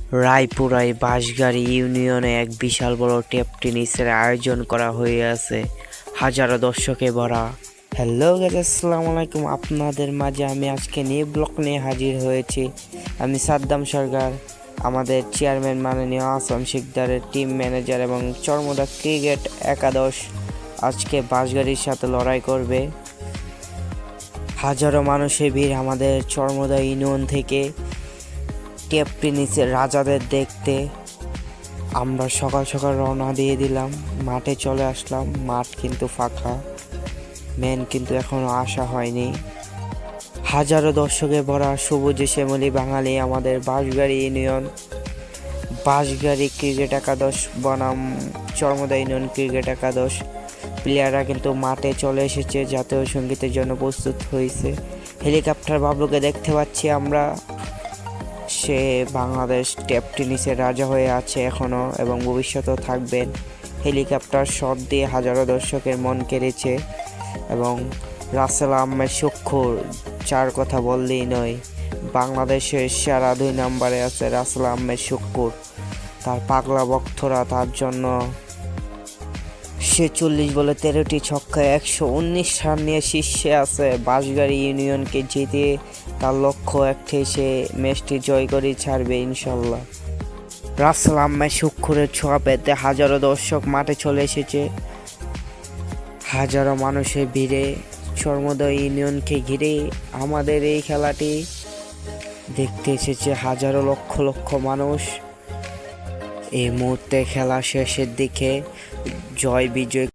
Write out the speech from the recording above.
রায়পুরায় বাঁশগাড়ি ইউনিয়নে এক বিশাল বড় টেপ টেনিসের আয়োজন করা হয়েছে, হাজারো দর্শকে ভরা। হ্যালো গাইস, আসসালামু আলাইকুম। আপনাদের মাঝে আমি আজকে নিউ ব্লগ নিয়ে হাজির হয়েছি। আমি সাদ্দাম সরকার, আমাদের চেয়ারম্যান মাননীয় আসম শিকদারের টিম ম্যানেজার এবং চরমোদা ক্রিকেট একাদশ আজকে বাঁশগাড়ির সাথে লড়াই করবে। হাজারো মানুষের ভিড় আমাদের চরমোদা ইউনিয়ন থেকে টেপ টেনিসের রাজাদের দেখতে। আমরা সকাল সকাল রওনা দিয়ে দিলাম, মাঠে চলে আসলাম। মাঠ কিন্তু ফাঁকা, মেন কিন্তু এখনো আসা হয়নি। হাজারো দর্শকে ভরা সবুজে শ্যামলী বাঙালি আমাদের বাঁশগাড়ি ইউনিয়ন, বাঁশগাড়ি ক্রিকেট একাদশ বনাম চরমোদা ইউনিয়ন ক্রিকেট একাদশ প্লেয়াররা কিন্তু মাঠে চলে এসেছে, জাতীয় সঙ্গীতের জন্য প্রস্তুত হয়েছে। হেলিকপ্টার বাবলুকে দেখতে পাচ্ছি আমরা, সে বাংলাদেশ টেপ টেনিসের রাজা হয়ে আছে এখনও এবং ভবিষ্যতেও থাকবেন। হেলিকপ্টার শট দিয়ে হাজারো দর্শকের মন কেড়েছে এবং রাসেল আহমেদ শুক্কুর, যার কথা বললেই নয়, বাংলাদেশের সেরা 2 নম্বরে আছে রাসেল আহমেদ শুক্কুর। তার পাগলা ভক্তরা তার জন্য 40 বলে 13টি ছক্কায় 119 রান নিয়ে শীর্ষে আছে। বাঁশগাড়ি ইউনিয়নকে জিতিয়ে তার লক্ষ্য একটাই, সে ম্যাচটি জয় করে ছাড়বে ইনশাল্লাহ। রাসেল আহমেদ শুক্কুরের ছোঁয়া পেতে হাজারো দর্শক মাঠে চলে এসেছে। হাজারো মানুষের ভিড়ে চরমোদা ইউনিয়নকে ঘিরে আমাদের এই খেলাটি দেখতে এসেছে হাজারো লক্ষ লক্ষ মানুষ। এই মুহূর্তে খেলা শেষের দিকে, জয় বিজয়